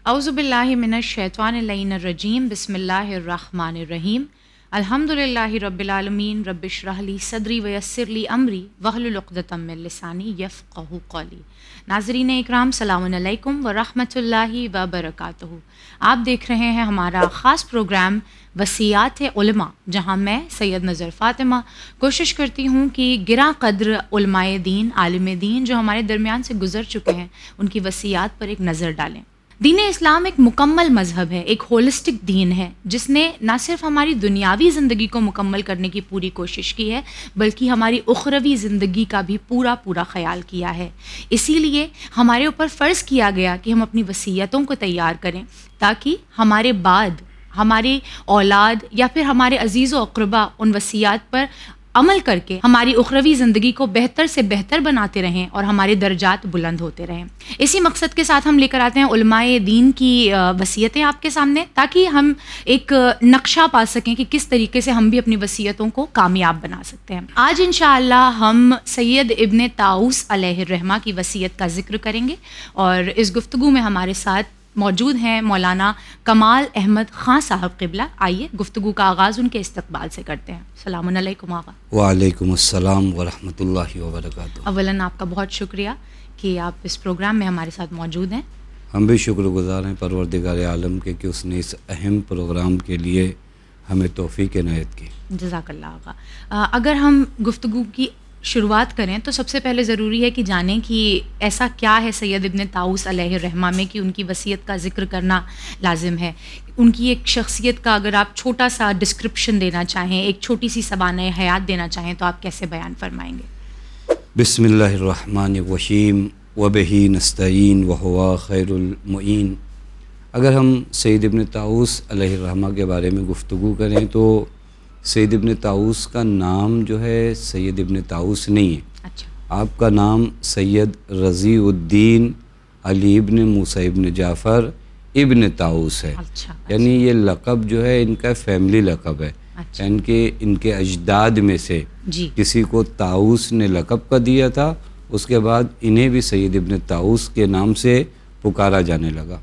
اعوذ باللہ من الشیطان اللعین الرجیم بسم اللہ الرحمن الرحیم الحمدللہ رب العالمین رب اشرح لی صدری ویسر لی امری واحلل عقدۃ من لسانی یفقہوا قولی۔ ناظرین اکرام، سلام علیکم ورحمۃ اللہ وبرکاتہ۔ آپ دیکھ رہے ہیں ہمارا خاص پروگرام وصیات علماء، جہاں میں سید نظر فاطمہ کوشش کرتی ہوں کہ گراں قدر علماء دین، عالم دین جو ہمارے درمیان سے گزر چکے ہیں، ان کی وصیات پر ایک نظر ڈالیں۔ دین اسلام ایک مکمل مذہب ہے، ایک ہولسٹک دین ہے، جس نے نہ صرف ہماری دنیاوی زندگی کو مکمل کرنے کی پوری کوشش کی ہے، بلکہ ہماری اخروی زندگی کا بھی پورا خیال کیا ہے۔ اسی لیے ہمارے اوپر فرض کیا گیا کہ ہم اپنی وصیتوں کو تیار کریں، تاکہ ہمارے بعد ہمارے اولاد یا پھر ہمارے عزیز و اقربا ان وصیات پر عمل کر کے ہماری اخروی زندگی کو بہتر سے بہتر بناتے رہیں اور ہمارے درجات بلند ہوتے رہیں۔ اسی مقصد کے ساتھ ہم لے کر آتے ہیں علماء دین کی وصیتیں آپ کے سامنے، تاکہ ہم ایک نقشہ پا سکیں کہ کس طریقے سے ہم بھی اپنی وصیتوں کو کامیاب بنا سکتے ہیں۔ آج انشاءاللہ ہم سید ابن طاؤس علیہ الرحمہ کی وصیت کا ذکر کریں گے، اور اس گفتگو میں ہمارے ساتھ موجود ہیں مولانا کمال احمد خان صاحب قبلہ۔ آئیے گفتگو کا آغاز ان کے استقبال سے کرتے ہیں۔ السلام علیکم آقا۔ وعلیکم السلام ورحمۃ اللہ وبرکاتہ۔ اولاً آپ کا بہت شکریہ کہ آپ اس پروگرام میں ہمارے ساتھ موجود ہیں۔ ہم بھی شکر گزار ہیں پروردگار عالم کے کہ اس نے اس اہم پروگرام کے لیے ہمیں توفیق عنایت کی۔ جزاک اللہ آقا۔ اگر ہم گفتگو کی شروعات کریں تو سب سے پہلے ضروری ہے کہ جانیں کہ ایسا کیا ہے سید ابن طاؤس علیہ الرحمہ میں کہ ان کی وصیت کا ذکر کرنا لازم ہے۔ ان کی ایک شخصیت کا اگر آپ چھوٹا سا ڈسکرپشن دینا چاہیں، ایک چھوٹی سی سوانح حیات دینا چاہیں، تو آپ کیسے بیان فرمائیں گے؟ بسم اللہ الرحمن الرحیم وبہ نستعین وہو خیر المعین۔ اگر ہم سید ابن طاؤس علیہ الرحمہ کے بارے میں گفتگو کریں تو سید ابن طاؤس کا نام جو ہے سید ابن طاؤس نہیں ہے۔ اچھا۔ آپ کا نام سید رضی الدین علی ابن موسیٰ ابن جعفر ابن طاؤس ہے۔ اچھا۔ یعنی یہ لقب جو ہے ان کا فیملی لقب ہے۔ اچھا۔ یعنی کہ ان کے اجداد میں سے جی۔ کسی کو طاؤس نے لقب کا دیا تھا، اس کے بعد انہیں بھی سید ابن طاؤس کے نام سے پکارا جانے لگا۔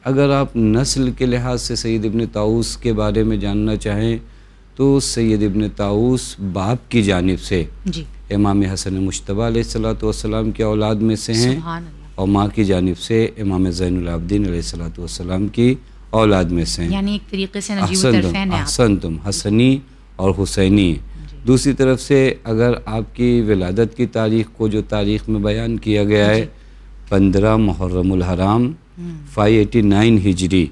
اگر آپ نسل کے لحاظ سے سید ابن طاؤس کے بارے میں جاننا چاہیں تو سید ابن طاؤس باپ کی جانب سے جی امام حسن مجتبیٰ علیہ السلام کی اولاد میں سے ہیں، سبحان اللہ۔ اور ماں کی جانب سے امام زین العابدین علیہ السلام کی اولاد میں سے ہیں۔ یعنی ایک طریقے سے نجیب الطرفین ہیں آپ۔ احسنتم، حسنی اور حسینی۔ دوسری طرف سے اگر آپ کی ولادت کی تاریخ کو جو تاریخ میں بیان کیا گیا ہے 15 محرم الحرام 589 ہجری،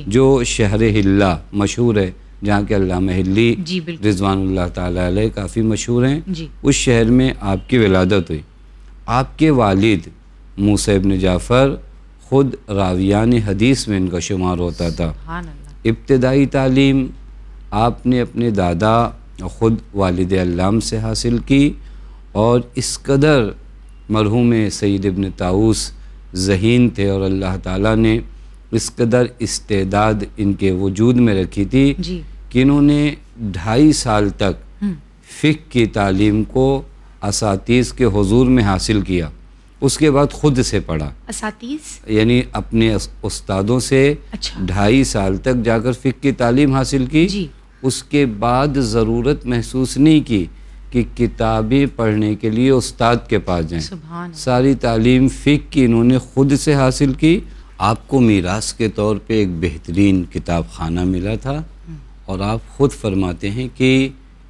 جو شہر حلہ مشہور ہے، جہاں کے علامہ حلی رضوان اللہ تعالیٰ علیہ کافی مشہور ہیں، اس شہر میں آپ کی ولادت ہوئی۔ آپ کے والد موسیٰ ابن جعفر خود راویان حدیث میں ان کا شمار ہوتا تھا۔ ابتدائی تعلیم آپ نے اپنے دادا خود والد علام سے حاصل کی، اور اس قدر مرحوم سید ابن طاؤس ذہین تھے اور اللہ تعالیٰ نے اس قدر استعداد ان کے وجود میں رکھی تھی کہ انہوں نے 2.5 سال تک فقہ کی تعلیم کو اساتذہ کے حضور میں حاصل کیا۔ اس کے بعد خود سے پڑھا، اساتذہ یعنی اپنے استادوں سے 2.5 سال تک جا کر فقہ کی تعلیم حاصل کی۔ اس کے بعد ضرورت محسوس نہیں کی کہ کتابیں پڑھنے کے لیے استاد کے پاس جائیں۔ ساری تعلیم فقہ کی انہوں نے خود سے حاصل کی۔ آپ کو میراث کے طور پہ ایک بہترین کتاب خانہ ملا تھا، اور آپ خود فرماتے ہیں کہ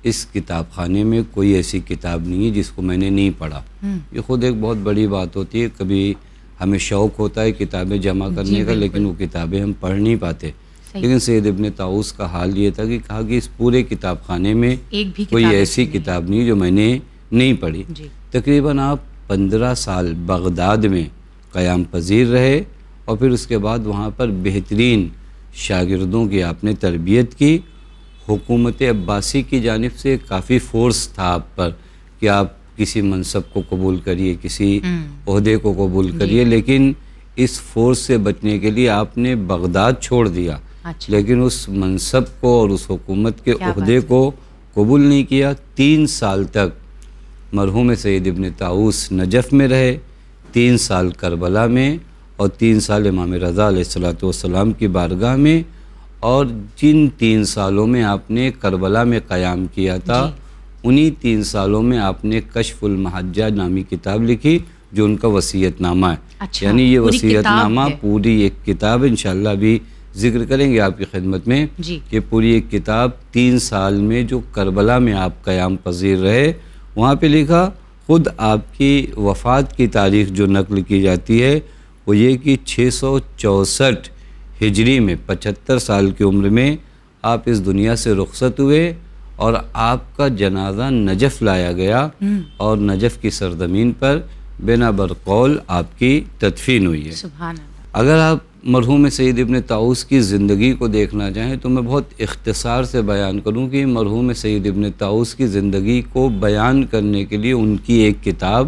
اس کتاب خانے میں کوئی ایسی کتاب نہیں ہے جس کو میں نے نہیں پڑھا۔ یہ خود ایک بہت بڑی بات ہوتی ہے۔ کبھی ہمیں شوق ہوتا ہے کتابیں جمع کرنے کا، لیکن وہ کتابیں ہم پڑھ نہیں پاتے۔ لیکن سید ابن طاؤس کا حال یہ تھا کہ کہا کہ اس پورے کتاب خانے میں کوئی ایسی کتاب نہیں جو میں نے نہیں پڑھی۔ تقریباً آپ 15 سال بغداد میں قیام پذیر رہے، اور پھر اس کے بعد وہاں پر بہترین شاگردوں کی آپ نے تربیت کی۔ حکومت عباسی کی جانب سے کافی فورس تھا آپ پر کہ آپ کسی منصب کو قبول کریے، کسی عہدے کو قبول کریے، لیکن اس فورس سے بچنے کے لیے آپ نے بغداد چھوڑ دیا، لیکن اس منصب کو اور اس حکومت کے عہدے کو قبول نہیں کیا۔ 3 سال تک مرحوم سید ابن طاؤس نجف میں رہے، 3 سال کربلا میں، اور 3 سال امام رضا علیہ السلام کی بارگاہ میں، اور جن 3 سالوں میں آپ نے کربلا میں قیام کیا تھا انہی 3 سالوں میں آپ نے کشف المحجہ نامی کتاب لکھی جو ان کا وصیت نامہ ہے۔ یعنی یہ وصیت نامہ پوری ایک کتاب، انشاءاللہ بھی ذکر کریں گے آپ کی خدمت میں کہ پوری ایک کتاب 3 سال میں جو کربلا میں آپ قیام پذیر رہے، وہاں پہ لکھا۔ خود آپ کی وفات کی تاریخ جو نقل کی جاتی ہے وہ یہ کہ 664 ہجری میں 75 سال کی عمر میں آپ اس دنیا سے رخصت ہوئے، اور آپ کا جنازہ نجف لایا گیا، اور نجف کی سرزمین پر بنا برقول آپ کی تدفین ہوئی ہے۔ سبحان اللہ۔ اگر آپ مرحوم سید ابن طاؤس کی زندگی کو دیکھنا چاہیں تو میں بہت اختصار سے بیان کروں کہ مرحوم سید ابن طاؤس کی زندگی کو بیان کرنے کے لیے ان کی ایک کتاب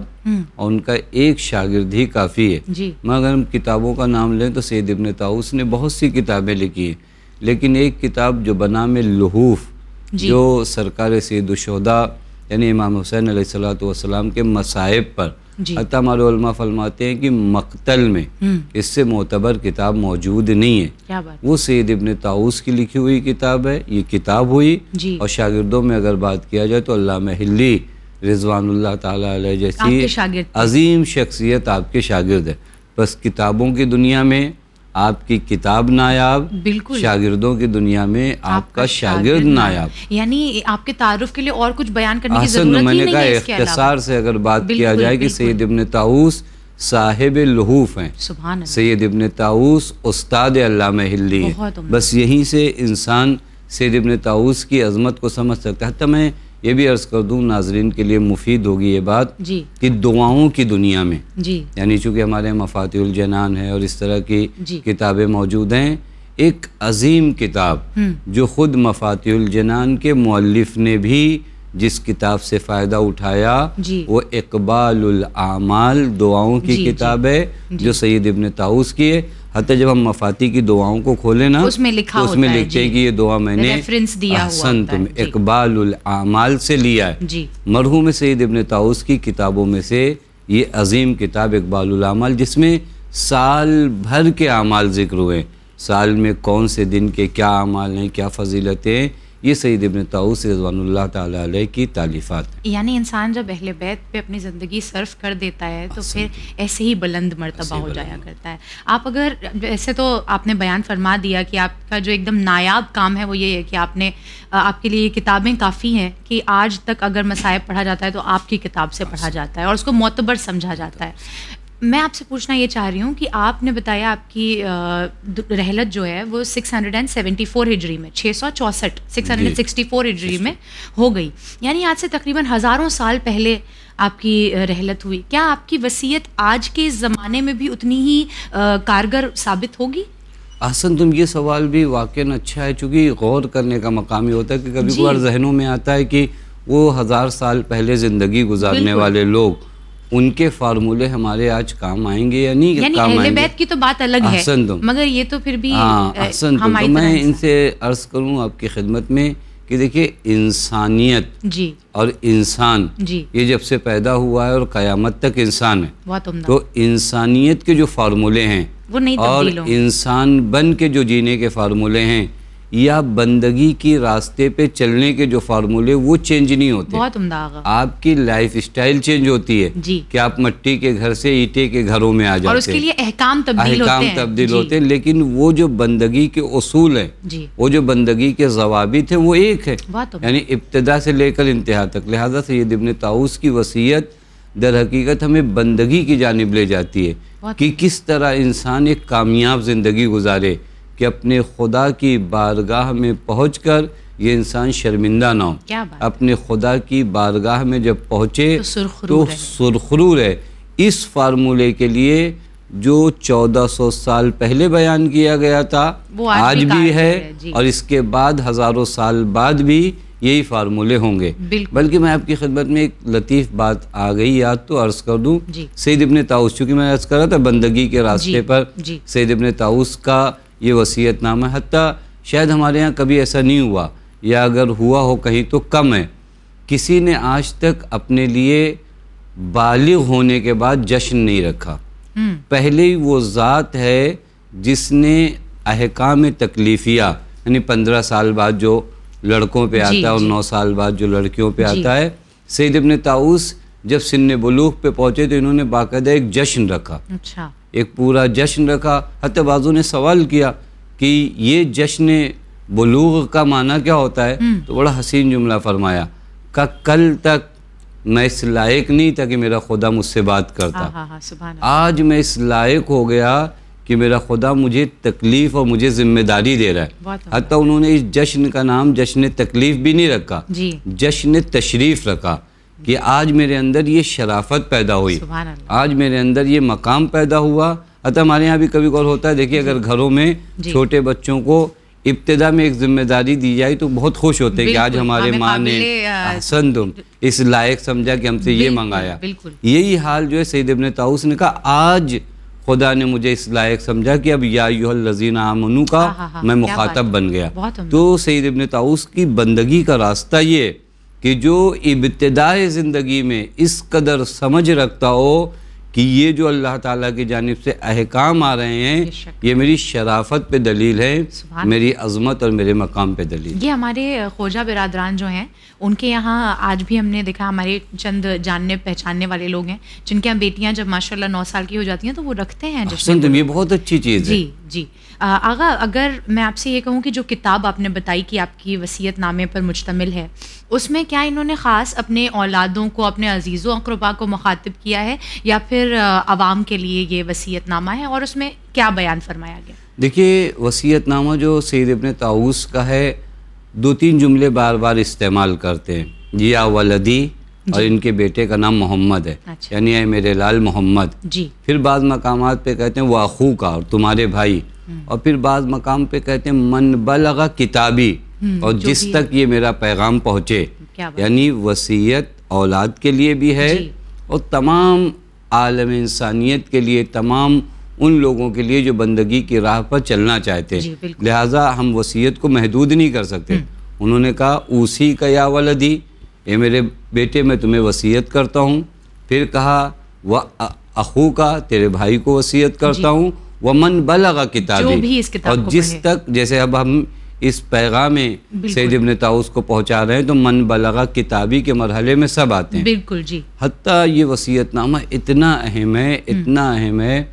اور ان کا ایک شاگرد ہی کافی ہے۔ میں اگر ہم کتابوں کا نام لیں تو سید ابن طاؤس نے بہت سی کتابیں لکھی ہیں، لیکن ایک کتاب جو بنام لحوف جو سرکار سید الشہداء یعنی امام حسین علیہ السلام کے مصائب پر، حتیٰ ہمارے علماء فرماتے ہیں کہ مقتل میں اس سے معتبر کتاب موجود نہیں ہے، وہ سید ابن طاؤس کی لکھی ہوئی کتاب ہے۔ یہ کتاب ہوئی، اور شاگردوں میں اگر بات کیا جائے تو علامہ حلی رضوان اللہ تعالیٰ علیہ جیسی عظیم شخصیت آپ کے شاگرد ہے۔ بس کتابوں کی دنیا میں آپ کی کتاب نایاب، شاگردوں کی دنیا میں آپ کا شاگرد نایاب۔ یعنی آپ کے تعارف کے لیے اور کچھ بیان کرنے کی ضرورت ہی نہیں ہے اس کے علاوہ۔ اختصار سے اگر بات کیا جائے کہ سید ابن طاؤس صاحب لحوف ہیں، سید ابن طاؤس استاد علامہ حلی ہیں، بس یہیں سے انسان سید ابن طاؤس کی عظمت کو سمجھ سکتا ہے۔ حتیٰ میں یہ بھی عرض کر دوں ناظرین کے لیے مفید ہوگی یہ بات کہ دعاؤں کی دنیا میں یعنی چونکہ ہمارے مفاتیح الجنان ہے اور اس طرح کی کتابیں موجود ہیں، ایک عظیم کتاب جو خود مفاتیح الجنان کے مؤلف نے بھی جس کتاب سے فائدہ اٹھایا وہ اقبال الاعمال دعاؤں کی کتاب ہے جو سید ابن طاؤس کی ہے۔ حتیٰ جب ہم مفاتیح کی دعاؤں کو کھولیں نا اس میں لکھا تو اس میں لکھتے ہیں کہ یہ دعا میں نے احسنتم اقبال الاعمال سے لیا ہے۔ مرحوم سید ابن طاؤس کی کتابوں میں سے یہ عظیم کتاب اقبال الاعمال، جس میں سال بھر کے اعمال ذکر ہوئے، سال میں کون سے دن کے کیا اعمال ہیں، کیا فضیلتیں ہیں، یہ سید ابن طاؤس رضوان اللہ تعالیٰ علیہ کی تالیفات ہیں۔ یعنی انسان جب اہل بیت پہ اپنی زندگی صرف کر دیتا ہے تو پھر ایسے ہی بلند مرتبہ ہو جایا کرتا ہے۔ آپ اگر ایسے تو آپ نے بیان فرما دیا کہ آپ کا جو ایک دم نایاب کام ہے وہ یہ ہے کہ آپ کے لیے یہ کتابیں کافی ہیں کہ آج تک اگر مصائب پڑھا جاتا ہے تو آپ کی کتاب سے پڑھا جاتا ہے اور اس کو معتبر سمجھا جاتا ہے۔ میں آپ سے پوچھنا یہ چاہ رہی ہوں کہ آپ نے بتایا آپ کی رحلت جو ہے وہ 674 ہجری میں 664 ہجری میں ہو گئی، یعنی آج سے تقریباً ہزاروں سال پہلے آپ کی رحلت ہوئی۔ کیا آپ کی وصیت آج کے زمانے میں بھی اتنی ہی کارگر ثابت ہوگی؟ احسن، تم یہ سوال بھی واقعاً اچھا ہے، چونکہ غور کرنے کا مقام ہی ہوتا ہے کہ کبھی کبھار ذہنوں میں آتا ہے کہ وہ 1000 سال پہلے زندگی گزارنے والے لوگ، ان کے فارمولے ہمارے آج کام آئیں گے یا نہیں کام آئیں گے۔ اہل بیت کی تو بات الگ ہے، مگر یہ تو پھر بھی احسن تو میں ان سے عرض کروں آپ کی خدمت میں کہ دیکھیں انسانیت اور انسان یہ جب سے پیدا ہوا ہے اور قیامت تک انسان ہے، تو انسانیت کے جو فارمولے ہیں اور انسان بن کے جو جینے کے فارمولے ہیں یا بندگی کی راستے پہ چلنے کے جو فارمولے وہ چینج نہیں ہوتے۔ بہت عمدہ آغا۔ آپ کی لائف اسٹائل چینج ہوتی ہے کہ آپ مٹی کے گھر سے اینٹے کے گھروں میں آ جاتے ہیں، اور اس کے لیے احکام تبدیل ہوتے ہیں، لیکن وہ جو بندگی کے اصول ہیں، وہ جو بندگی کے ضوابط ہیں وہ ایک ہے، یعنی ابتدا سے لے کر انتہا تک۔ لہٰذا سید ابن طاؤس کی وصیت در حقیقت ہمیں بندگی کی جانب لے جاتی ہے کہ کس طرح انسان ایک کامیاب زندگی گزارے کہ اپنے خدا کی بارگاہ میں پہنچ کر یہ انسان شرمندہ نہ ہو۔ اپنے خدا کی بارگاہ میں جب پہنچے تو سرخرو رہے۔ اس فارمولے کے لیے جو 1400 سال پہلے بیان کیا گیا تھا آج بھی ہے، اور اس کے بعد ہزاروں سال بعد بھی یہی فارمولے ہوں گے۔ بلکہ میں آپ کی خدمت میں ایک لطیف بات آ گئی یاد تو عرض کر دوں۔ سید ابن طاؤس، چونکہ میں عرض کر رہا تھا بندگی کے راستے پر سید ابن طاؤس کا یہ وصیت نامہ، حتیٰ شاید ہمارے ہاں کبھی ایسا نہیں ہوا، یا اگر ہوا ہو کہیں تو کم ہے، کسی نے آج تک اپنے لیے بالغ ہونے کے بعد جشن نہیں رکھا۔ پہلے ہی وہ ذات ہے جس نے احکام تکلیفیہ یعنی 15 سال بعد جو لڑکوں پہ آتا ہے اور 9 سال بعد جو لڑکیوں پہ آتا ہے. سید ابن طاؤس جب سن بلوغ پہ پہنچے تو انہوں نے باقاعدہ ایک جشن رکھا, ایک پورا جشن رکھا. حتی بعضوں نے سوال کیا کہ یہ جشن بلوغ کا معنی کیا ہوتا ہے؟ تو بڑا حسین جملہ فرمایا کہ کل تک میں اس لائق نہیں تھا کہ میرا خدا مجھ سے بات کرتا, آج میں اس لائق ہو گیا کہ میرا خدا مجھے تکلیف اور مجھے ذمہ داری دے رہا ہے. حتی انہوں نے اس جشن کا نام جشن تکلیف بھی نہیں رکھا, جشن تشریف رکھا کہ آج میرے اندر یہ شرافت پیدا ہوئی, آج میرے اندر یہ مقام پیدا ہوا. حتی ہمارے یہاں بھی کبھی کبھار ہوتا ہے, دیکھیے اگر گھروں میں چھوٹے بچوں کو ابتدا میں ایک ذمہ داری دی جائے تو بہت خوش ہوتے ہیں کہ آج ہمارے ماں نے احسن تم اس لائق سمجھا کہ ہم سے یہ منگایا. یہی حال جو ہے سید ابن طاؤس نے کہا آج خدا نے مجھے اس لائق سمجھا کہ اب یا ایھا الذین آمنوا کا میں مخاطب بن گیا. تو سید ابن طاؤس کی بندگی کا راستہ یہ کہ جو ابتدائے زندگی میں اس قدر سمجھ رکھتا ہو کہ یہ جو اللہ تعالیٰ کی جانب سے احکام آ رہے ہیں یہ میری شرافت پہ دلیل ہے, میری عظمت اور میرے مقام پہ دلیل. یہ ہمارے خواجہ برادران جو ہیں ان کے یہاں آج بھی ہم نے دیکھا, ہمارے چند جاننے پہچاننے والے لوگ ہیں جن کے یہاں بیٹیاں جب ماشاءاللہ 9 سال کی ہو جاتی ہیں تو وہ رکھتے ہیں جشن. یہ بہت اچھی چیز ہے. جی آغا, اگر میں آپ سے یہ کہوں کہ جو کتاب آپ نے بتائی کہ آپ کی وصیت نامے پر مشتمل ہے, اس میں کیا انہوں نے خاص اپنے اولادوں کو, اپنے عزیز و اقربا کو مخاطب کیا ہے یا پھر عوام کے لیے یہ وصیت نامہ ہے, اور اس میں کیا بیان فرمایا گیا؟ دیکھیے وصیت نامہ جو سید ابن طاؤس کا ہے 2-3 جملے بار بار استعمال کرتے ہیں, یا ولدی اور ان کے بیٹے کا نام محمد ہے, یعنی اے میرے لال محمد. پھر بعض مقامات پہ کہتے ہیں وہ اخو کا اور تمہارے بھائی, اور پھر بعض مقام پہ کہتے ہیں من بلغ کتابی اور جس تک یہ میرا پیغام پہنچے. یعنی وصیت اولاد کے لیے بھی ہے اور تمام عالم انسانیت کے لیے, تمام ان لوگوں کے لیے جو بندگی کی راہ پر چلنا چاہتے ہیں. لہٰذا ہم وصیت کو محدود نہیں کر سکتے. انہوں نے کہا اوصی کا یا ولدی, اے میرے بیٹے میں تمہیں وصیت کرتا ہوں. پھر کہا وہ اخو کا, تیرے بھائی کو وصیت کرتا ہوں. ومن بلغ کتابی, اور جس تک, جیسے اب ہم اس پیغام سید ابن طاؤس کو پہنچا رہے ہیں تو من بلغ کتابی کے مرحلے میں سب آتے ہیں. بالکل جی. حتیٰ یہ وصیت نامہ اتنا اہم ہے, اتنا اہم ہے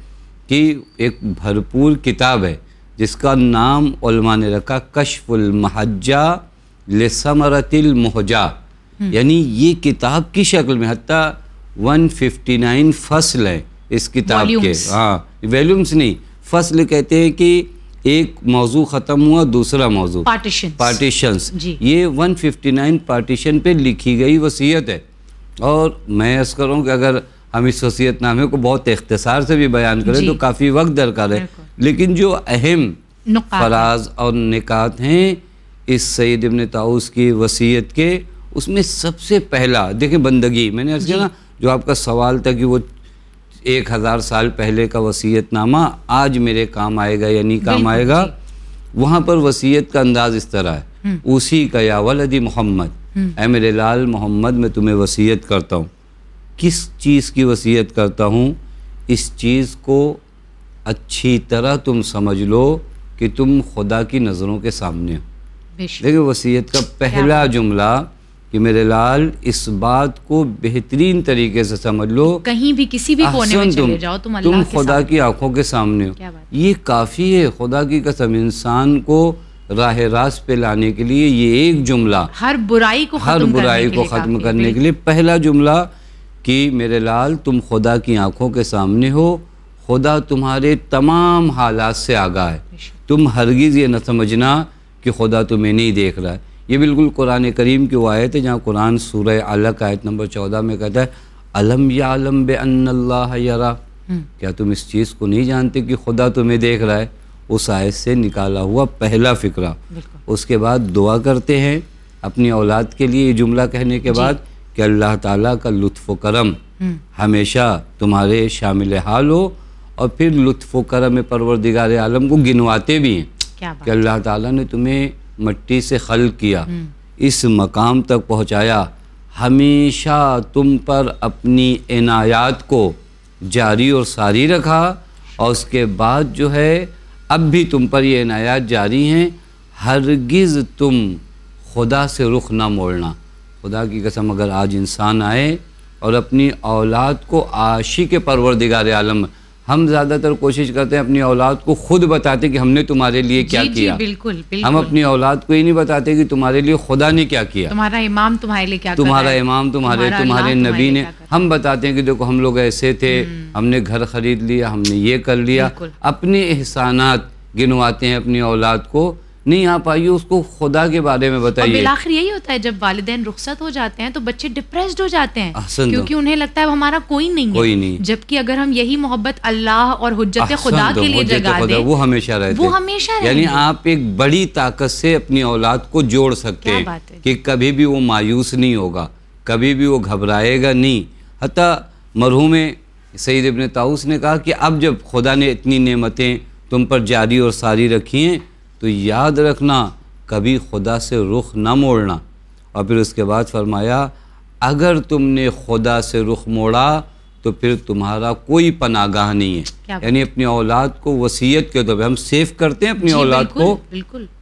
کہ ایک بھرپور کتاب ہے جس کا نام علماء نے رکھا کشف المحجہ لثمرۃ المحجہ. یعنی یہ کتاب کی شکل میں حتیٰ 159 فصل ہیں اس کتاب کے. ہاں ویلیومز نہیں, فصل کہتے ہیں کہ ایک موضوع ختم ہوا دوسرا موضوع, پارٹیشنز. یہ 159 پارٹیشن پہ لکھی گئی وصیت ہے. اور میں عرض کروں کہ اگر ہم اس وصیت نامے کو بہت اختصار سے بھی بیان کریں تو کافی وقت درکار ہے, لیکن جو اہم فراز اور نکات ہیں اس سید ابن طاؤس کی وصیت کے, اس میں سب سے پہلا دیکھیں بندگی. میں نے عرض کیا نا جو آپ کا سوال تھا کہ وہ 1000 سال پہلے کا وصیت نامہ آج میرے کام آئے گا یا نہیں کام آئے گا, وہاں پر وصیت کا انداز اس طرح ہے اوصی کا یا ولدی محمد, اے میرے لال محمد میں تمہیں وصیت کرتا ہوں. کس چیز کی وصیت کرتا ہوں؟ اس چیز کو اچھی طرح تم سمجھ لو کہ تم خدا کی نظروں کے سامنے ہو. دیکھیں وصیت کا پہلا جملہ کہ میرے لال اس بات کو بہترین طریقے سے سمجھ لو, کہیں بھی کسی بھی کونے میں چلے جاؤ تم خدا کی آنکھوں کے سامنے ہو. یہ کافی ہے خدا کی قسم انسان کو راہ راست پہ لانے کے لیے. یہ ایک جملہ ہر برائی کو ختم کرنے کے لیے پہلا جملہ کہ میرے لال تم خدا کی آنکھوں کے سامنے ہو, خدا تمہارے تمام حالات سے آگاہ ہے. تم ہرگز یہ نہ سمجھنا کہ خدا تمہیں نہیں دیکھ رہا ہے. یہ بالکل قرآن کریم کی وہ آیت ہے جہاں قرآن سورہ علق آیت نمبر 14 میں کہتا ہے الم یعلم بان اللہ یرا, کیا تم اس چیز کو نہیں جانتے کہ خدا تمہیں دیکھ رہا ہے. اس آیت سے نکالا ہوا پہلا فقرہ. اس کے بعد دعا کرتے ہیں اپنی اولاد کے لیے یہ جملہ کہنے کے بعد کہ اللہ تعالیٰ کا لطف و کرم ہمیشہ تمہارے شامل حال ہو. اور پھر لطف و کرم پروردگار عالم کو گنواتے بھی ہیں کہ اللہ تعالیٰ نے تمہیں مٹی سے خلق کیا, اس مقام تک پہنچایا, ہمیشہ تم پر اپنی عنایات کو جاری اور ساری رکھا، اور اس کے بعد جو ہے اب بھی تم پر یہ عنایات جاری ہیں، ہرگز تم خدا سے رخ نہ موڑنا۔ خدا کی قسم اگر آج انسان آئے اور اپنی اولاد کو عاشق پروردگار عالم، ہم زیادہ تر کوشش کرتے ہیں اپنی اولاد کو خود بتاتے کہ ہم نے تمہارے لیے کیا کیا، بالکل ہم اپنی اولاد کو یہ نہیں بتاتے کہ تمہارے لیے خدا نے کیا کیا، تمہارا امام تمہارے لیے کیا، تمہارا امام تمہارے نبی نے، ہم بتاتے ہیں کہ دیکھو ہم لوگ ایسے تھے، ہم نے گھر خرید لیا، ہم نے یہ کر لیا، اپنے احسانات گنواتے ہیں اپنی اولاد کو، نہیں آپ آئیے اس کو خدا کے بارے میں بتائیے۔ اور بالآخر یہی ہوتا ہے جب والدین رخصت ہو جاتے ہیں تو بچے ڈپریسڈ ہو جاتے ہیں، کیونکہ انہیں لگتا ہے ہمارا کوئی نہیں ہے، جبکہ اگر ہم یہی محبت اللہ اور حجت خدا کے لیے جگا دیں وہ ہمیشہ رہتے ہیں، یعنی آپ ایک بڑی طاقت سے اپنی اولاد کو جوڑ سکتے ہیں کہ کبھی بھی وہ مایوس نہیں ہوگا، کبھی بھی وہ گھبرائے گا نہیں۔ حتیٰ مرحوم سید ابن طاؤس نے کہا کہ اب جب خدا نے اتنی نعمتیں تم پر جاری اور ساری رکھی ہیں تو یاد رکھنا کبھی خدا سے رخ نہ موڑنا۔ اور پھر اس کے بعد فرمایا اگر تم نے خدا سے رخ موڑا تو پھر تمہارا کوئی پناہ گاہ نہیں ہے، یعنی اپنی اولاد کو وصیت کے طور پہ ہم سیف کرتے ہیں اپنی اولاد کو،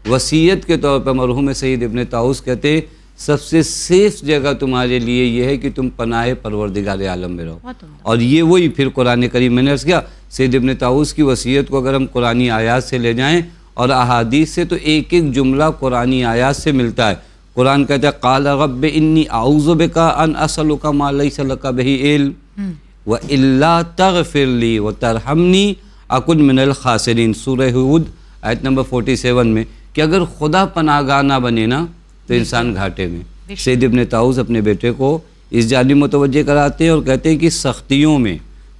وصیت کے طور پہ مرحوم سید ابن طاؤس کہتے ہیں سب سے سیف جگہ تمہارے لیے یہ ہے کہ تم پناہ پروردگار عالم میں رہو۔ اور یہ وہی پھر قرآن کریم میں نے عرض کیا سید ابن طاؤس کی وصیت کو اگر ہم قرآنی آیات سے لے جائیں اور احادیث سے تو ایک ایک جملہ قرآنی آیات سے ملتا ہے۔ قرآن کہتا ہے قال رب انی اعوذ بک ان اسألک ما لیس لک بہ علم والا تغفر لی وترحمنی اکن من الخاسرین، سورہ ہود آیت نمبر 47 میں، کہ اگر خدا پناہ گاہ نہ بنے نا تو انسان گھاٹے میں۔ سید ابن طاؤس اپنے بیٹے کو اس جانب متوجہ کراتے ہیں اور کہتے ہیں کہ سختیوں میں،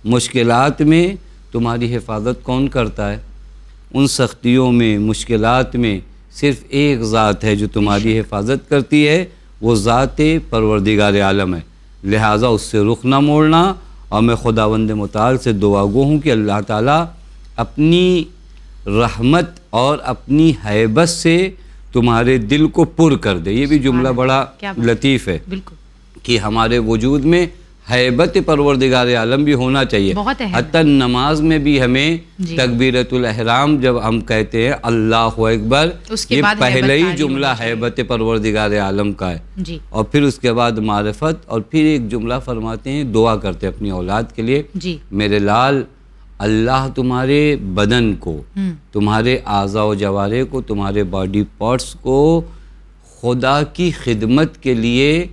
مشکلات میں تمہاری حفاظت کون کرتا ہے؟ ان سختیوں میں، مشکلات میں صرف ایک ذات ہے جو تمہاری حفاظت کرتی ہے، وہ ذات پروردگار عالم ہے، لہٰذا اس سے رخ نہ موڑنا۔ اور میں خداوند متعال سے دعا گو ہوں کہ اللہ تعالیٰ اپنی رحمت اور اپنی ہیبت سے تمہارے دل کو پر کر دے۔ یہ بھی جملہ بڑا لطیف ہے کہ ہمارے وجود میں ہیبت پروردگار عالم بھی ہونا چاہیے۔ حتی نماز میں بھی ہمیں تکبیرۃ الاحرام جب ہم کہتے ہیں اللہ اکبر، یہ پہلے ہی جملہ ہیبت پروردگار عالم کا ہے، اور پھر اس کے بعد معرفت، اور پھر ایک جملہ فرماتے ہیں دعا کرتے ہیں اپنی اولاد کے لیے، میرے لال اللہ تمہارے بدن کو، تمہارے اعضاء و جوارح کو، تمہارے باڈی پارٹس کو خدا کی خدمت کے لیے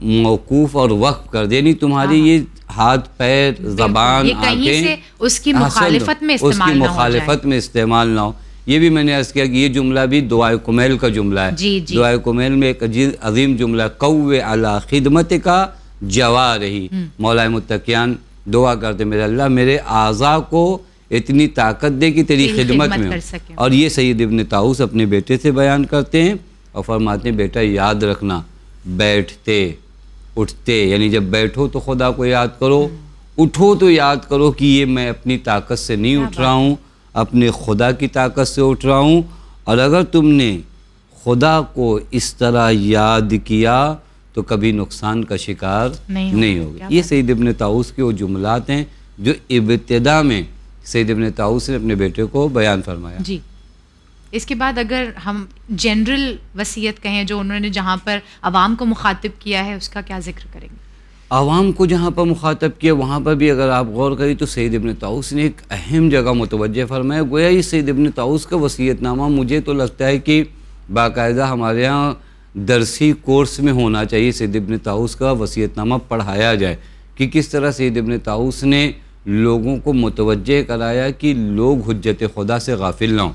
موقوف اور وقف کر دے، یعنی تمہاری یہ ہاتھ پیر زبان آنکھیں اس کی مخالفت میں استعمال نہ ہو۔ یہ بھی میں نے عرض کیا کہ یہ جملہ بھی دعائے کمیل کا جملہ ہے۔ دعائے کمیل میں ایک عظیم جملہ قوّ علی خدمت کا جوارحی، مولا متقیان دعا کرتے میرے اللہ میرے اعضاء کو اتنی طاقت دے کہ تیری خدمت میں ہوں۔ اور یہ سید ابن طاؤس اپنے بیٹے سے بیان کرتے ہیں اور فرماتے ہیں بیٹا یاد رکھنا، بیٹھتے اٹھتے، یعنی جب بیٹھو تو خدا کو یاد کرو، اٹھو تو یاد کرو کہ یہ میں اپنی طاقت سے نہیں اٹھ رہا ہوں، اپنے خدا کی طاقت سے اٹھ رہا ہوں۔ اور اگر تم نے خدا کو اس طرح یاد کیا تو کبھی نقصان کا شکار نہیں ہوگا۔ یہ سید ابن طاؤس کے وہ جملات ہیں جو ابتدا میں سید ابن طاؤس نے اپنے بیٹے کو بیان فرمایا۔ جی، اس کے بعد اگر ہم جنرل وصیت کہیں جو انہوں نے جہاں پر عوام کو مخاطب کیا ہے اس کا کیا ذکر کریں گے؟ عوام کو جہاں پر مخاطب کیا وہاں پر بھی اگر آپ غور کریں تو سید ابن طاؤس نے ایک اہم جگہ متوجہ فرمایا، گویا یہ سید ابن طاؤس کا وصیت نامہ مجھے تو لگتا ہے کہ باقاعدہ ہمارے ہاں درسی کورس میں ہونا چاہیے، سید ابن طاؤس کا وصیت نامہ پڑھایا جائے کہ کس طرح سید ابن طاؤس نے لوگوں کو متوجہ کرایا کہ لوگ حجت خدا سے غافل نہ ہوں۔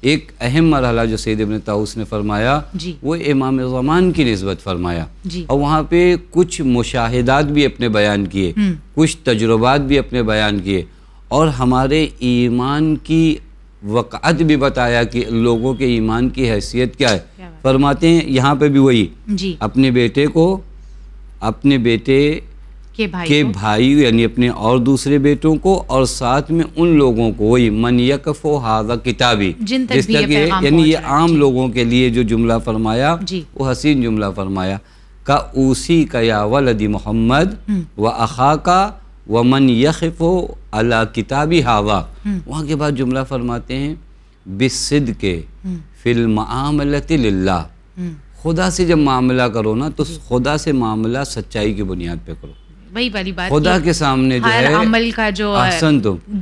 ایک اہم مرحلہ جو سید ابن طاؤس نے فرمایا وہ امام زمان کی نسبت فرمایا، اور وہاں پہ کچھ مشاہدات بھی اپنے بیان کیے، کچھ تجربات بھی اپنے بیان کیے، اور ہمارے ایمان کی وقعت بھی بتایا کہ لوگوں کے ایمان کی حیثیت کیا ہے۔ فرماتے ہیں یہاں پہ بھی وہی اپنے بیٹے کو، اپنے بیٹے کے بھائی یعنی اپنے اور دوسرے بیٹوں کو، اور ساتھ میں ان لوگوں کو وہی من یکفو ھذا کتابی، جس طرح کہ یعنی یہ عام لوگوں کے لیے جو جملہ فرمایا وہ حسین جملہ فرمایا کا اوسی کا یا ولدی محمد و اخاکا ومن یخف علی کتابی ہوا، وہاں کے بعد جملہ فرماتے ہیں بالصدق فی المعاملۃ للہ، خدا سے جب معاملہ کرو نا تو خدا سے معاملہ سچائی کی بنیاد پہ کرو. وہی والی بات، خدا کے سامنے جو ہے ہر عمل کا جو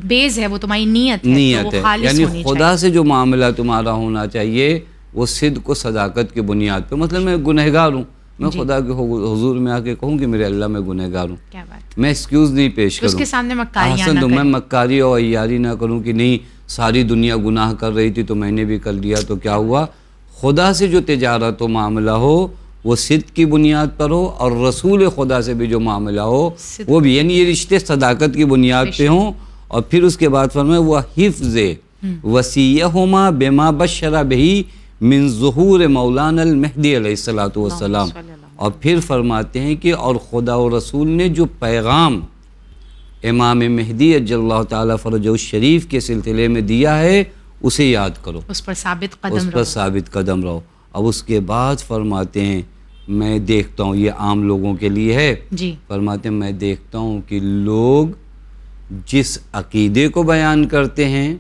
بیس ہے وہ تمہاری نیت ہے، یعنی خدا سے جو معاملہ تمہارا ہونا چاہیے وہ صدق و صداقت کی بنیاد پہ. مثلا میں گنہگار ہوں، میں خدا کے حضور میں آ کے کہوں کہ میرے اللہ میں گنہگار ہوں، میں ایکسکیوز نہیں پیش کروں، اس کے سامنے مکاریاں نہ کروں، میں مکاری اور عیاری نہ کروں کہ نہیں ساری دنیا گناہ کر رہی تھی تو میں نے بھی کر لیا تو کیا ہوا. خدا سے جو تجارت و معاملہ ہو وہ صدق کی بنیاد پر ہو، اور رسول خدا سے بھی جو معاملہ ہو وہ بھی، یعنی یہ رشتے صداقت کی بنیاد پہ ہوں. اور پھر اس کے بعد فرمائے وہ حفظ وصیہما بما بشر بہی من ظہور مولانا المہدی علیہ الصلوۃ والسلام. اور پھر فرماتے ہیں کہ اور خدا و رسول نے جو پیغام امام مہدی اجل اللہ تعالیٰ فرجہ الشریف کے سلسلے میں دیا ہے اسے یاد کرو، اس پر ثابت قدم رہو. اب اس کے بعد فرماتے ہیں میں دیکھتا ہوں، یہ عام لوگوں کے لیے ہے، فرماتے ہیں میں دیکھتا ہوں کہ لوگ جس عقیدے کو بیان کرتے ہیں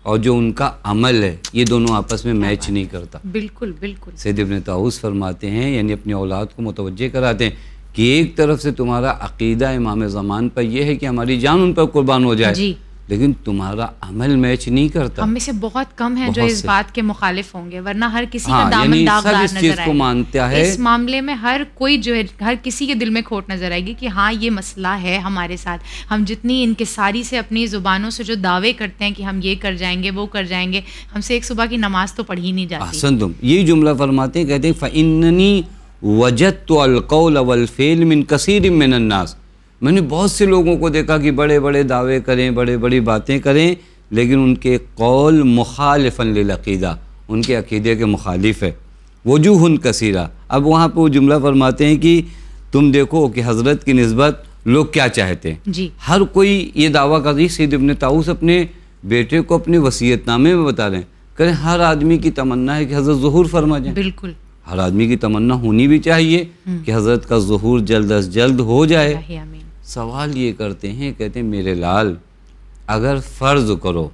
اور جو ان کا عمل ہے یہ دونوں آپس میں میچ نہیں کرتا. بالکل بالکل. سید ابن طاؤس فرماتے ہیں، یعنی اپنی اولاد کو متوجہ کراتے ہیں کہ ایک طرف سے تمہارا عقیدہ امام زمان پر یہ ہے کہ ہماری جان ان پر قربان ہو جائے، لیکن تمہارا عمل میچ نہیں کرتا. ہم میں سے بہت کم ہیں جو اس بات کے مخالف ہوں گے، ورنہ ہر کسی کا دامن داغدار نظر آئے گا. اس معاملے میں ہر کوئی جو ہے، ہر کسی کے دل میں کھوٹ نظر آئے گی کہ ہاں یہ مسئلہ ہے ہمارے ساتھ. ہم جتنی انکساری سے اپنی زبانوں سے جو دعوے کرتے ہیں کہ ہم یہ کر جائیں گے وہ کر جائیں گے، ہم سے ایک صبح کی نماز تو پڑھی نہیں جاتی. احسن تم یہی جملہ فرماتے ہیں، کہتے ہیں فَإِنَّنِي وَجَدْتُ الْقَوْلَ وَالْفِعْلَ مِنْ كَثِيرٍ مِنَ النَّاسِ. میں نے بہت سے لوگوں کو دیکھا کہ بڑے بڑے دعوے کریں، بڑے بڑی باتیں کریں، لیکن ان کے قول مخالفاً للعقیدہ، ان کے عقیدے کے مخالف ہے. وجوہ کثیرہ. اب وہاں پہ وہ جملہ فرماتے ہیں کہ تم دیکھو کہ حضرت کی نسبت لوگ کیا چاہتے ہیں. ہر کوئی یہ دعویٰ کر رہی. سید ابن طاؤس اپنے بیٹے کو اپنے وصیت نامے میں بتا رہے ہیں، کہیں ہر آدمی کی تمنا ہے کہ حضرت ظہور فرما جائیں. بالکل، ہر آدمی کی تمنا ہونی بھی چاہیے کہ حضرت کا ظہور جلد از جلد ہو جائے. سوال یہ کرتے ہیں، کہتے ہیں میرے لال اگر فرض کرو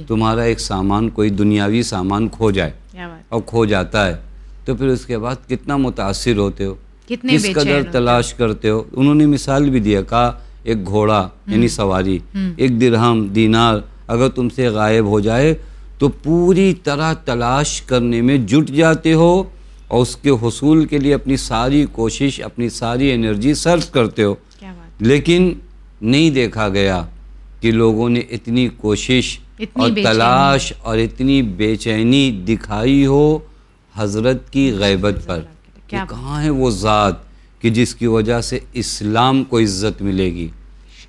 تمہارا ایک سامان، کوئی دنیاوی سامان کھو جائے اور کھو جاتا ہے تو پھر اس کے بعد کتنا متاثر ہوتے ہو، کس قدر تلاش کرتے ہو. انہوں نے مثال بھی دیا، کہا ایک گھوڑا یعنی سواری، ایک درہم دینار اگر تم سے غائب ہو جائے تو پوری طرح تلاش کرنے میں جٹ جاتے ہو اور اس کے حصول کے لیے اپنی ساری کوشش، اپنی ساری انرجی صرف کرتے ہو. لیکن نہیں دیکھا گیا کہ لوگوں نے اتنی کوشش اور تلاش اور اتنی بے چینی دکھائی ہو حضرت کی غیبت پر. کہ کہاں ہے وہ ذات کہ جس کی وجہ سے اسلام کو عزت ملے گی؟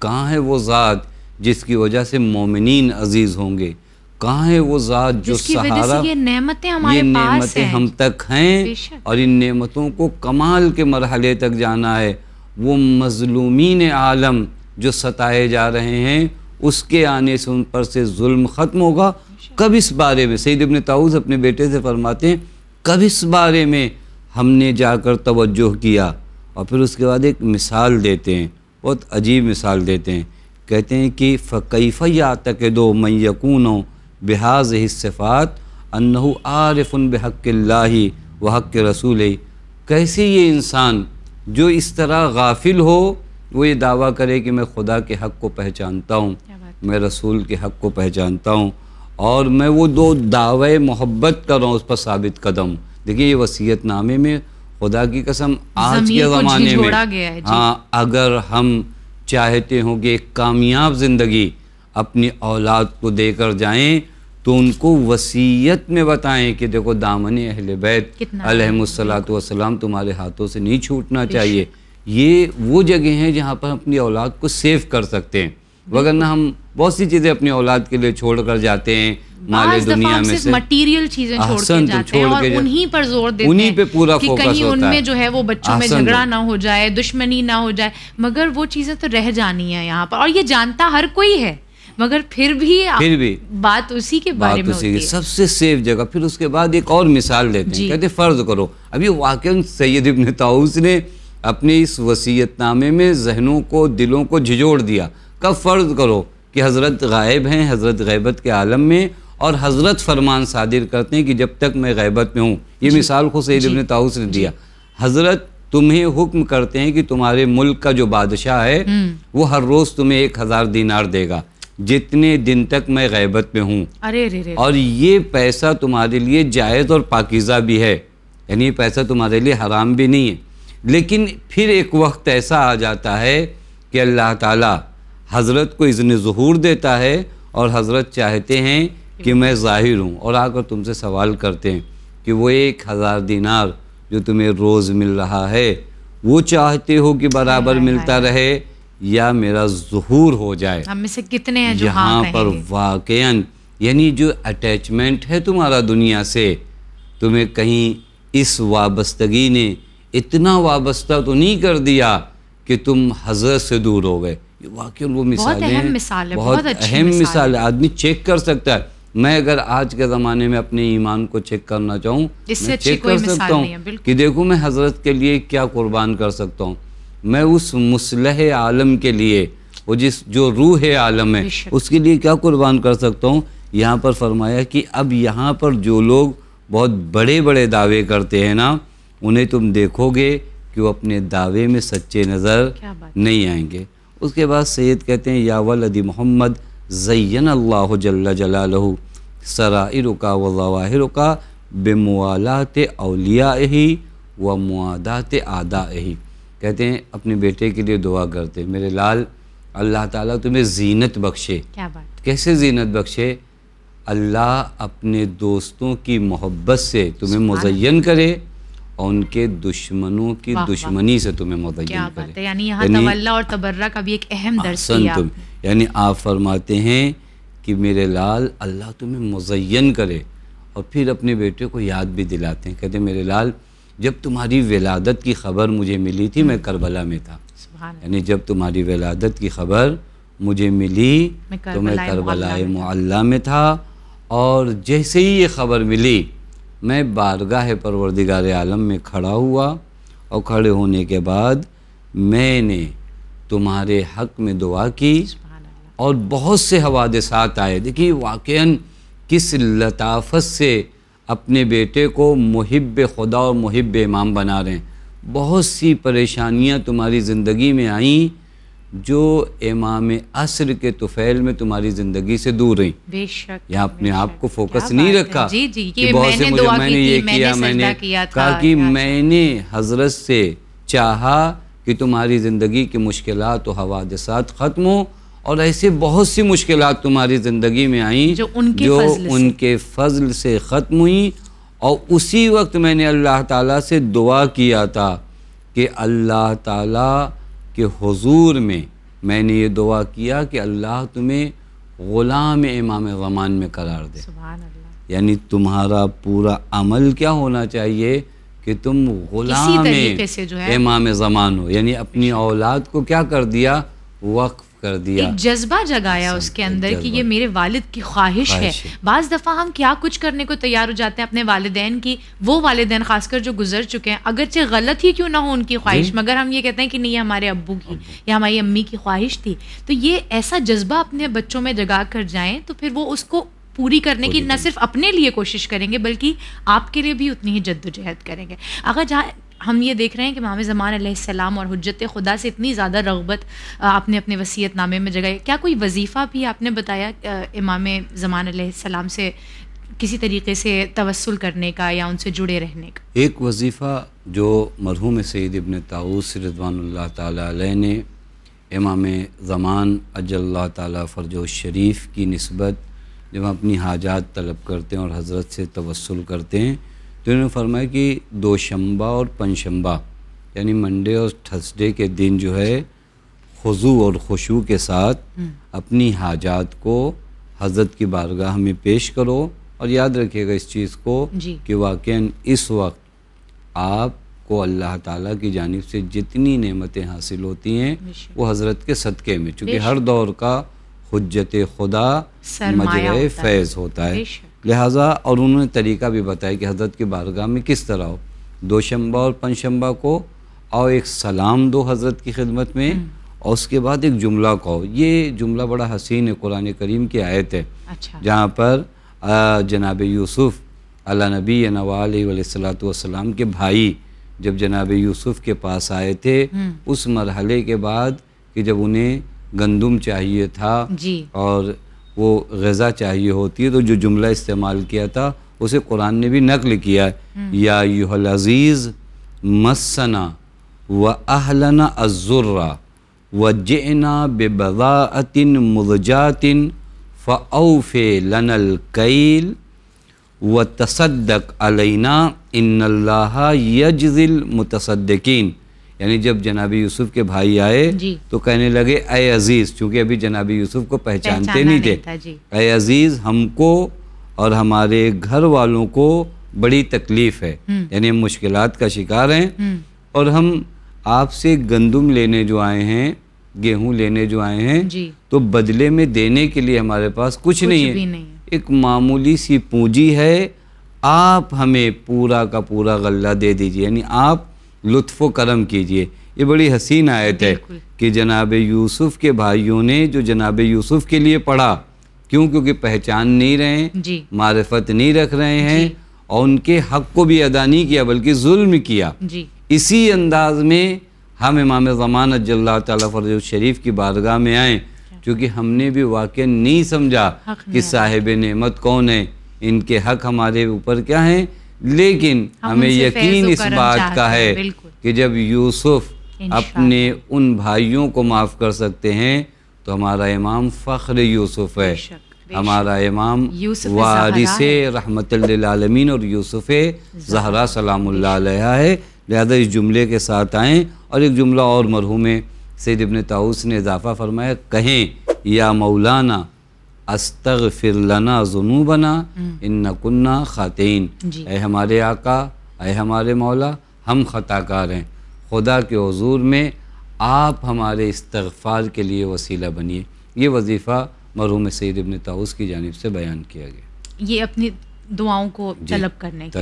کہاں ہے وہ ذات جس کی وجہ سے مومنین عزیز ہوں گے؟ کہاں ہے وہ ذات جو سہارا، یہ نعمتیں ہم تک ہیں اور ان نعمتوں کو کمال کے مرحلے تک جانا ہے. وہ مظلومین عالم جو ستائے جا رہے ہیں اس کے آنے سے ان پر سے ظلم ختم ہوگا. کب اس بارے میں سید ابن طاؤس اپنے بیٹے سے فرماتے ہیں، کب اس بارے میں ہم نے جا کر توجہ کیا؟ اور پھر اس کے بعد ایک مثال دیتے ہیں، بہت عجیب مثال دیتے ہیں. کہتے ہیں کہ فَكَيْفَ يَعْتَقِدُ مَنْ يَكُونُ بِهَذِهِ الصِّفَاتِ أَنَّهُ عَارِفٌ بِحَقِّ اللَّهِ وَحَقِّ رَسُولِهِ. کیسے یہ انسان جو اس طرح غافل ہو وہ یہ دعویٰ کرے کہ میں خدا کے حق کو پہچانتا ہوں، میں رسول کے حق کو پہچانتا ہوں اور میں وہ دو دعوے محبت کر رہا ہوں اس پر ثابت قدم. دیکھیں یہ وصیت نامے میں خدا کی قسم آج کے زمانے میں ہاں اگر ہم چاہتے ہوں کہ ایک کامیاب زندگی اپنی اولاد کو دے کر جائیں تو ان کو وصیت میں بتائیں کہ دیکھو دامن اہل بیت علیہم الصلاۃ والسلام تمہارے ہاتھوں سے نہیں چھوٹنا چاہیے. یہ وہ جگہ ہیں جہاں پر اپنی اولاد کو سیو کر سکتے ہیں، وگرنہ ہم بہت سی چیزیں اپنی اولاد کے لیے چھوڑ کر جاتے ہیں، مال دنیا میں سے مٹیریل چیزیں چھوڑ کے جاتے ہیں اور انہی پر زور دیتے ہیں، انہی پہ پورا فوکس ہوتا ہے کہ کہیں ان میں جو ہے وہ بچوں میں جھگڑا نہ ہو جائے، دشمنی نہ ہو جائے. مگر وہ چیزیں تو رہ جانی ہیں یہاں پر، اور یہ جانتا ہر کوئی ہے، مگر پھر بھی بات اسی کے بارے میں ہوتی ہے. سب سے سیف جگہ. پھر اس کے بعد ایک اور مثال دیتے ہیں، کہتے فرض کرو. ابھی واقعاً سید ابن طاؤس نے اپنے اس وصیت نامے میں ذہنوں کو، دلوں کو جھجوڑ دیا. کب فرض کرو کہ حضرت غائب ہیں، حضرت غیبت کے عالم میں، اور حضرت فرمان صادر کرتے ہیں کہ جب تک میں غیبت میں ہوں. یہ مثال خود سید ابن طاؤس نے دیا. حضرت تمہیں حکم کرتے ہیں کہ تمہارے ملک کا جو بادشاہ ہے وہ ہر روز تمہیں 1000 دینار دے گا جتنے دن تک میں غیبت میں ہوں. اور یہ پیسہ تمہارے لیے جائز اور پاکیزہ بھی ہے، یعنی یہ پیسہ تمہارے لیے حرام بھی نہیں ہے. لیکن پھر ایک وقت ایسا آ جاتا ہے کہ اللہ تعالیٰ حضرت کو اذن ظہور دیتا ہے اور حضرت چاہتے ہیں کہ میں ظاہر ہوں، اور آ کر تم سے سوال کرتے ہیں کہ وہ 1000 دینار جو تمہیں روز مل رہا ہے وہ چاہتے ہو کہ برابر ملتا رہے یا میرا ظہور ہو جائے. ہم میں سے کتنے ہیں جو یہاں پر واقعاً یعنی جو اٹیچمنٹ ہے تمہارا دنیا سے، تمہیں کہیں اس وابستگی نے اتنا وابستہ تو نہیں کر دیا کہ تم حضرت سے دور ہو گئے. واقعاً وہ مثالیں ہیں، بہت اہم مثال ہے، آدمی چیک کر سکتا ہے. میں اگر آج کے زمانے میں اپنے ایمان کو چیک کرنا چاہوں میں چیک کر سکتا ہوں کہ دیکھو میں حضرت کے لیے کیا قربان کر سکتا ہوں. میں اس مصلح عالم کے لیے، وہ جو روح عالم ہے اس کے لیے کیا قربان کر سکتا ہوں. یہاں پر فرمایا کہ اب یہاں پر جو لوگ بہت بڑے بڑے دعوے کرتے ہیں نا، انہیں تم دیکھو گے کہ وہ اپنے دعوے میں سچے نظر نہیں آئیں گے. اس کے بعد سید کہتے ہیں یا ولدی محمد زین اللہ جل جلالہ سرائرک و ظواہرک بموالات اولیائہ و موادات اعدائہ. کہتے ہیں اپنے بیٹے کے لیے دعا کرتے ہیں میرے لال اللہ تعالیٰ تمہیں زینت بخشے. کیا بات، کیسے زینت بخشے؟ اللہ اپنے دوستوں کی محبت سے تمہیں مزین کرے اور ان کے دشمنوں کی دشمنی سے تمہیں مزین کرے. کیا بات ہے، یعنی یہاں تولا اور تبرہ کا بھی ایک اہم درس دیا. یعنی آپ فرماتے ہیں کہ میرے لال اللہ تمہیں مزین کرے، اور پھر اپنے بیٹے کو یاد بھی دلاتے ہیں. کہتے ہیں میرے لال جب تمہاری ولادت کی خبر مجھے ملی تھی میں کربلا میں تھا. یعنی جب تمہاری ولادت کی خبر مجھے ملی تو میں کربلا معلی میں تھا، اور جیسے ہی یہ خبر ملی میں بارگاہ پروردگار عالم میں کھڑا ہوا، اور کھڑے ہونے کے بعد میں نے تمہارے حق میں دعا کی، اور بہت سے حوادثات آئے. دیکھیے واقعاً کس لطافت سے اپنے بیٹے کو محب خدا اور محب امام بنا رہے ہیں. بہت سی پریشانیاں تمہاری زندگی میں آئیں جو امام عصر کے طفیل میں تمہاری زندگی سے دور رہیں. بے شک یہاں اپنے آپ کو فوکس نہیں رکھا کہ بہت سے مجھے میں نے یہ کیا، میں نے کہا کہ میں نے حضرت سے چاہا کہ تمہاری زندگی کی مشکلات و حوادثات ختم ہوں، اور ایسے بہت سی مشکلات تمہاری زندگی میں آئیں جو ان کے فضل سے ختم ہوئیں. اور اسی وقت میں نے اللہ تعالیٰ سے دعا کیا تھا کہ اللہ تعالیٰ کے حضور میں نے یہ دعا کیا کہ اللہ تمہیں غلام امام زمان میں قرار دے. سبحان اللہ. یعنی تمہارا پورا عمل کیا ہونا چاہیے کہ تم غلام امام زمان ہو. یعنی اپنی اولاد کو کیا کر دیا؟ وقف کر دیا. ایک جذبہ جگایا اس کے اندر کہ یہ میرے والد کی خواہش ہے. بعض دفعہ ہم کیا کچھ کرنے کو تیار ہو جاتے ہیں اپنے والدین کی، وہ والدین خاص کر جو گزر چکے ہیں، اگرچہ غلط ہی کیوں نہ ہو ان کی خواہش، مگر ہم یہ کہتے ہیں کہ نہیں یہ ہمارے ابو کی یا ہماری امی کی خواہش تھی. تو یہ ایسا جذبہ اپنے بچوں میں جگا کر جائیں تو پھر وہ اس کو پوری کرنے کی نہ صرف اپنے لیے کوشش کریں گے بلکہ آپ کے لیے بھی اتنی ہی جد و جہد کریں گے. اگر جہاں ہم یہ دیکھ رہے ہیں کہ امام زمان علیہ السلام اور حجت خدا سے اتنی زیادہ رغبت آپ نے اپنے وصیت نامے میں جگائی، کیا کوئی وظیفہ بھی آپ نے بتایا امام زمان علیہ السلام سے کسی طریقے سے توسل کرنے کا یا ان سے جڑے رہنے کا؟ ایک وظیفہ جو مرحوم سید ابن طاؤس رضوان اللہ تعالیٰ علیہ نے امام زمان اجل اللہ تعالیٰ فرجہ الشریف کی نسبت جب اپنی حاجات طلب کرتے ہیں اور حضرت سے توسل کرتے ہیں تو انہوں نے فرمایا کہ دوشنبہ اور پنجشنبہ یعنی منڈے اور تھرسڈے کے دن جو ہے خضوع اور خشوع کے ساتھ اپنی حاجات کو حضرت کی بارگاہ میں پیش کرو. اور یاد رکھیے گا اس چیز کو کہ واقعاً اس وقت آپ کو اللہ تعالیٰ کی جانب سے جتنی نعمتیں حاصل ہوتی ہیں وہ حضرت کے صدقے میں، چونکہ ہر دور کا حجت خدا مجرے فیض ہوتا ہے. لہٰذا اور انہوں نے طریقہ بھی بتایا کہ حضرت کی بارگاہ میں کس طرح ہو. دوشنبہ اور پنجشنبہ کو اور ایک سلام دو حضرت کی خدمت میں، اور اس کے بعد ایک جملہ کہو. یہ جملہ بڑا حسین ہے، قرآن کریم کی آیت ہے جہاں پر جناب یوسف علی نبی علیہ الصلوۃ والسلام کے بھائی جب جناب یوسف کے پاس آئے تھے اس مرحلے کے بعد کہ جب انہیں گندم چاہیے تھا اور وہ غذا چاہیے ہوتی ہے، تو جو جملہ استعمال کیا تھا اسے قرآن نے بھی نقل کیا ہے. یا ایھا العزیز مسنا واہلنا الضر وجئنا ببضاعۃ مزجاۃ فاوف لنا الکیل وتصدق علینا ان اللہ یجزی المتصدقین. یعنی جب جناب یوسف کے بھائی آئے تو کہنے لگے اے عزیز، چونکہ ابھی جناب یوسف کو پہچانتے نہیں تھے، اے عزیز ہم کو اور ہمارے گھر والوں کو بڑی تکلیف ہے، یعنی ہم مشکلات کا شکار ہیں اور ہم آپ سے گندم لینے جو آئے ہیں، گیہوں لینے جو آئے ہیں، تو بدلے میں دینے کے لیے ہمارے پاس کچھ نہیں ہے، ایک معمولی سی پونجی ہے، آپ ہمیں پورا کا پورا غلہ دے دیجئے، یعنی آپ لطف و کرم کیجئے. یہ بڑی حسین آیت ہے کہ جناب یوسف کے بھائیوں نے جو جناب یوسف کے لیے پڑھا، کیونکہ پہچان نہیں رہے ہیں، معرفت نہیں رکھ رہے ہیں اور ان کے حق کو بھی ادا نہیں کیا بلکہ ظلم کیا. اسی انداز میں ہم امام زمان اجل اللہ تعالیٰ فرجہ الشریف کی بارگاہ میں آئیں، چونکہ ہم نے بھی واقعا نہیں سمجھا کہ صاحب نعمت کون ہے، ان کے حق ہمارے اوپر کیا ہیں، لیکن ہمیں یقین اس بات کا ہے کہ جب یوسف اپنے ان بھائیوں کو معاف کر سکتے ہیں تو ہمارا امام فخر یوسف ہے، ہمارا امام وارث رحمت للعالمین اور یوسف زہرا سلام اللہ علیہ ہے. لہذا اس جملے کے ساتھ آئیں. اور ایک جملہ اور مرحوم سید ابن طاؤس نے اضافہ فرمایا، کہیں یا مولانا استغفر لنا ذنوبنا ان کنا خاطئین. اے ہمارے آقا، اے ہمارے مولا، ہم خطا کار ہیں، خدا کے حضور میں آپ ہمارے استغفار کے لیے وسیلہ بنیے. یہ وظیفہ مرحوم سید ابن طاؤس کی جانب سے بیان کیا گیا، یہ اپنی دعاؤں کو طلب کرنے کے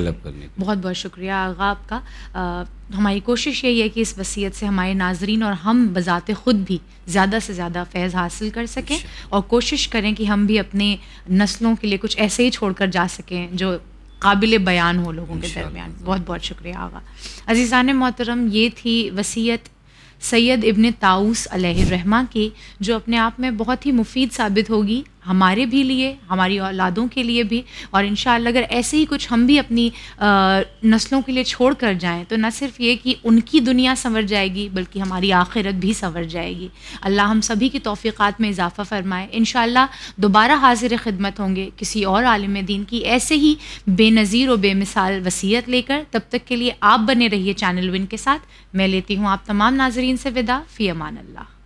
بہت بہت شکریہ آغا آپ کا. ہماری کوشش یہی ہے کہ اس وصیت سے ہمارے ناظرین اور ہم بذات خود بھی زیادہ سے زیادہ فیض حاصل کر سکیں اور کوشش کریں کہ ہم بھی اپنے نسلوں کے لیے کچھ ایسے ہی چھوڑ کر جا سکیں جو قابل بیان ہو لوگوں کے درمیان. بہت بہت شکریہ آغا. عزیزان محترم، یہ تھی وصیت سید ابن طاؤس علیہ الرحمہ کی، جو اپنے آپ میں بہت ہی مفید ثابت ہوگی ہمارے بھی لیے، ہماری اولادوں کے لیے بھی. اور انشاءاللہ اگر ایسے ہی کچھ ہم بھی اپنی نسلوں کے لیے چھوڑ کر جائیں تو نہ صرف یہ کہ ان کی دنیا سنور جائے گی بلکہ ہماری آخرت بھی سنور جائے گی. اللہ ہم سبھی کی توفیقات میں اضافہ فرمائے. انشاءاللہ دوبارہ حاضر خدمت ہوں گے کسی اور عالم دین کی ایسے ہی بے نظیر و بے مثال وصیت لے کر. تب تک کے لیے آپ بنے رہیے چینل ون کے ساتھ. میں لیتی ہوں آپ تمام ناظرین سے وداع. فی امان اللہ.